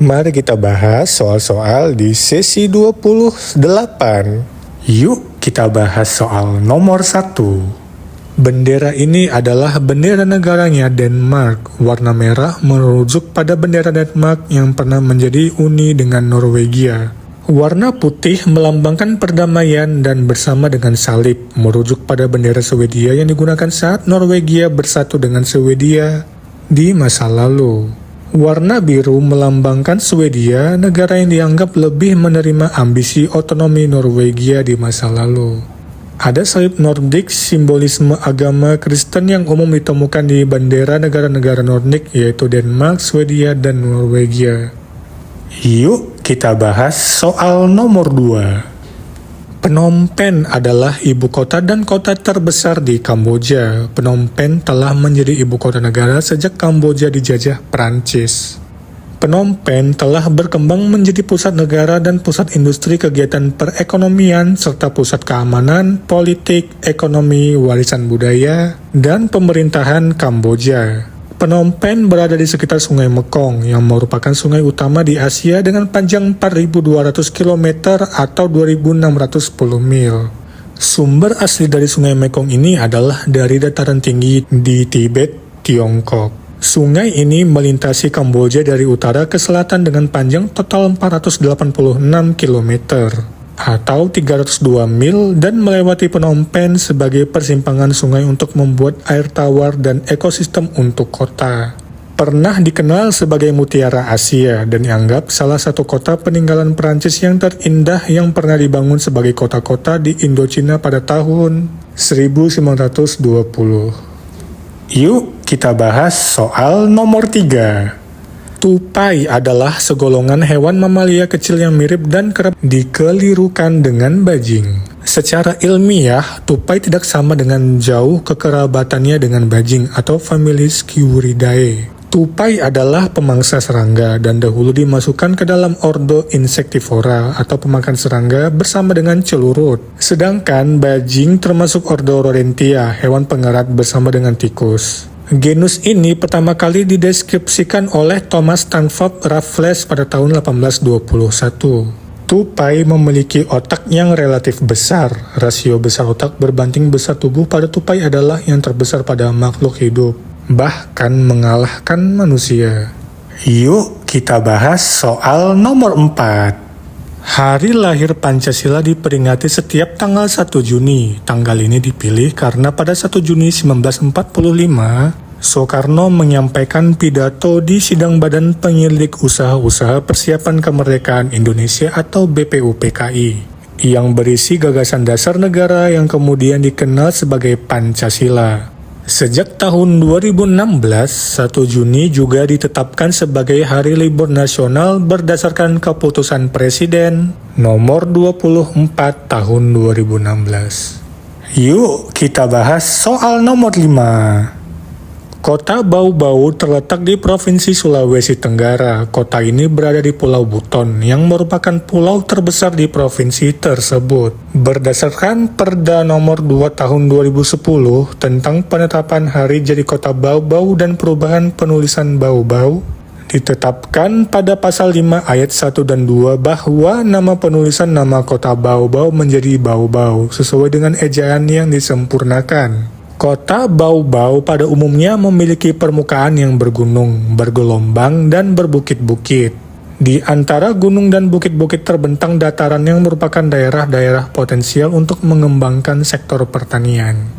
Mari kita bahas soal-soal di sesi 28. Yuk kita bahas soal nomor 1. Bendera ini adalah bendera negaranya Denmark. Warna merah merujuk pada bendera Denmark yang pernah menjadi uni dengan Norwegia. Warna putih melambangkan perdamaian dan bersama dengan salib merujuk pada bendera Swedia yang digunakan saat Norwegia bersatu dengan Swedia di masa lalu. Warna biru melambangkan Swedia, negara yang dianggap lebih menerima ambisi otonomi Norwegia di masa lalu. Ada salib Nordik, simbolisme agama Kristen yang umum ditemukan di bendera negara-negara Nordik, yaitu Denmark, Swedia, dan Norwegia. Yuk kita bahas soal nomor 2. Phnom Penh adalah ibu kota dan kota terbesar di Kamboja. Phnom Penh telah menjadi ibu kota negara sejak Kamboja dijajah Prancis. Phnom Penh telah berkembang menjadi pusat negara dan pusat industri kegiatan perekonomian serta pusat keamanan, politik, ekonomi, warisan budaya, dan pemerintahan Kamboja. Phnom Penh berada di sekitar Sungai Mekong yang merupakan sungai utama di Asia dengan panjang 4.200 km atau 2.610 mil. Sumber asli dari Sungai Mekong ini adalah dari dataran tinggi di Tibet, Tiongkok. Sungai ini melintasi Kamboja dari utara ke selatan dengan panjang total 486 km atau 302 mil dan melewati Phnom Penh sebagai persimpangan sungai untuk membuat air tawar dan ekosistem untuk kota. Pernah dikenal sebagai Mutiara Asia dan dianggap salah satu kota peninggalan Prancis yang terindah yang pernah dibangun sebagai kota-kota di Indochina pada tahun 1920. Yuk kita bahas soal nomor 3. Tupai adalah segolongan hewan mamalia kecil yang mirip dan kerap dikelirukan dengan bajing. Secara ilmiah, tupai tidak sama dengan jauh kekerabatannya dengan bajing atau familis Sciuridae. Tupai adalah pemangsa serangga dan dahulu dimasukkan ke dalam ordo Insectivora atau pemakan serangga bersama dengan celurut. Sedangkan bajing termasuk ordo Rodentia, hewan pengerat bersama dengan tikus. Genus ini pertama kali dideskripsikan oleh Thomas Stanford Raffles pada tahun 1821. Tupai memiliki otak yang relatif besar. Rasio besar otak berbanding besar tubuh pada tupai adalah yang terbesar pada makhluk hidup, bahkan mengalahkan manusia. Yuk kita bahas soal nomor 4. Hari lahir Pancasila diperingati setiap tanggal 1 Juni. Tanggal ini dipilih karena pada 1 Juni 1945, Soekarno menyampaikan pidato di sidang Badan Penyelidik Usaha-Usaha Persiapan Kemerdekaan Indonesia atau BPUPKI, yang berisi gagasan dasar negara yang kemudian dikenal sebagai Pancasila. Sejak tahun 2016, 1 Juni juga ditetapkan sebagai Hari Libur Nasional berdasarkan keputusan Presiden nomor 24 tahun 2016. Yuk kita bahas soal nomor 5. Kota Bau-Bau terletak di Provinsi Sulawesi Tenggara. Kota ini berada di Pulau Buton, yang merupakan pulau terbesar di provinsi tersebut. Berdasarkan Perda Nomor 2 Tahun 2010 tentang penetapan hari jadi Kota Bau-Bau dan perubahan penulisan Bau-Bau, ditetapkan pada pasal 5 ayat 1 dan 2 bahwa nama penulisan nama Kota Bau-Bau menjadi Bau-Bau sesuai dengan ejaan yang disempurnakan. Kota Bau-Bau pada umumnya memiliki permukaan yang bergunung, bergelombang, dan berbukit-bukit. Di antara gunung dan bukit-bukit terbentang dataran yang merupakan daerah-daerah potensial untuk mengembangkan sektor pertanian.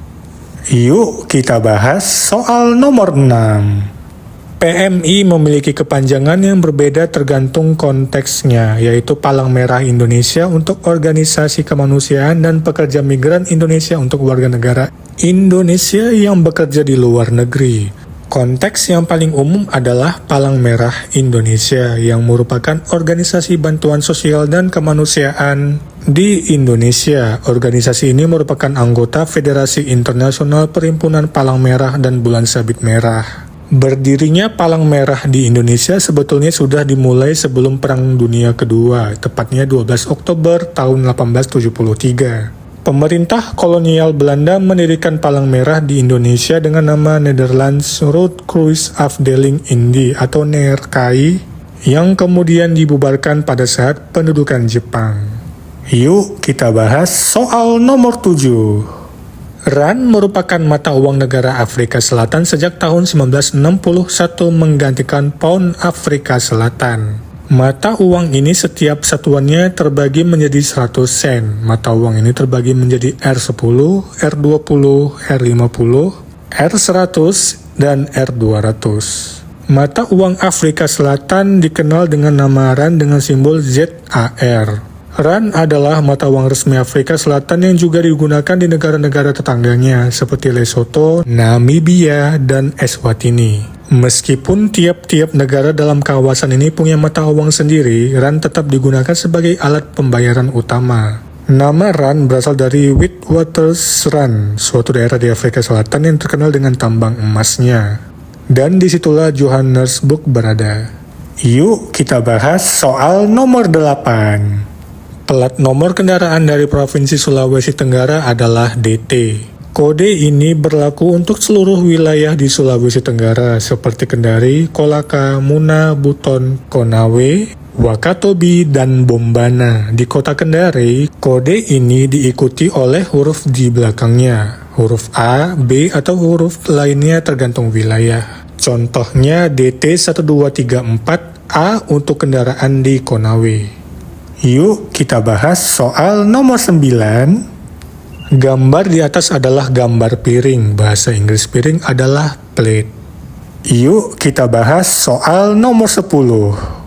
Yuk kita bahas soal nomor 6. PMI memiliki kepanjangan yang berbeda tergantung konteksnya, yaitu Palang Merah Indonesia untuk organisasi kemanusiaan dan pekerja migran Indonesia untuk warga negara Indonesia yang bekerja di luar negeri. Konteks yang paling umum adalah Palang Merah Indonesia yang merupakan organisasi bantuan sosial dan kemanusiaan di Indonesia. Organisasi ini merupakan anggota Federasi Internasional Perhimpunan Palang Merah dan Bulan Sabit Merah. Berdirinya Palang Merah di Indonesia sebetulnya sudah dimulai sebelum Perang Dunia Kedua, tepatnya 12 Oktober tahun 1873. Pemerintah kolonial Belanda mendirikan Palang Merah di Indonesia dengan nama Nederlands Rood Kruis Afdeling Indi atau NERKI yang kemudian dibubarkan pada saat pendudukan Jepang. Yuk kita bahas soal nomor 7. Rand merupakan mata uang negara Afrika Selatan sejak tahun 1961 menggantikan pound Afrika Selatan. Mata uang ini setiap satuannya terbagi menjadi 100 sen. Mata uang ini terbagi menjadi R10, R20, R50, R100, dan R200. Mata uang Afrika Selatan dikenal dengan nama Rand dengan simbol ZAR. Rand adalah mata uang resmi Afrika Selatan yang juga digunakan di negara-negara tetangganya seperti Lesotho, Namibia, dan Eswatini. Meskipun tiap-tiap negara dalam kawasan ini punya mata uang sendiri, Rand tetap digunakan sebagai alat pembayaran utama. Nama Rand berasal dari Witwatersrand, suatu daerah di Afrika Selatan yang terkenal dengan tambang emasnya. Dan disitulah Johannesburg berada. Yuk kita bahas soal nomor 8. Plat nomor kendaraan dari Provinsi Sulawesi Tenggara adalah DT. Kode ini berlaku untuk seluruh wilayah di Sulawesi Tenggara seperti Kendari, Kolaka, Muna, Buton, Konawe, Wakatobi, dan Bombana. Di kota Kendari, kode ini diikuti oleh huruf di belakangnya, huruf A, B, atau huruf lainnya tergantung wilayah. Contohnya DT1234A untuk kendaraan di Konawe. Yuk kita bahas soal nomor 9. Gambar di atas adalah gambar piring, bahasa Inggris piring adalah plate. Yuk kita bahas soal nomor 10.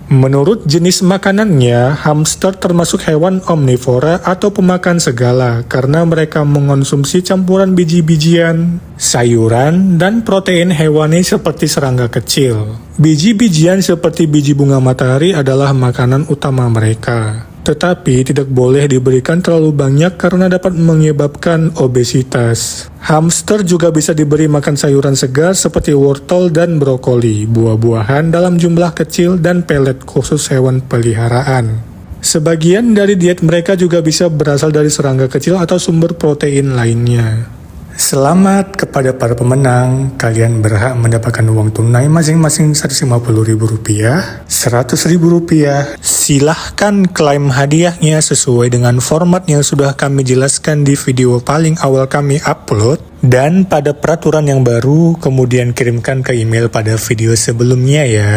Menurut jenis makanannya, hamster termasuk hewan omnivora atau pemakan segala karena mereka mengonsumsi campuran biji-bijian, sayuran, dan protein hewani seperti serangga kecil. Biji-bijian seperti biji bunga matahari adalah makanan utama mereka. Tetapi tidak boleh diberikan terlalu banyak karena dapat menyebabkan obesitas. Hamster juga bisa diberi makan sayuran segar seperti wortel dan brokoli, buah-buahan dalam jumlah kecil, dan pelet khusus hewan peliharaan. Sebagian dari diet mereka juga bisa berasal dari serangga kecil atau sumber protein lainnya. Selamat kepada para pemenang, kalian berhak mendapatkan uang tunai masing-masing Rp150.000, Rp100.000. Silahkan klaim hadiahnya sesuai dengan format yang sudah kami jelaskan di video paling awal kami upload, dan pada peraturan yang baru kemudian kirimkan ke email pada video sebelumnya ya.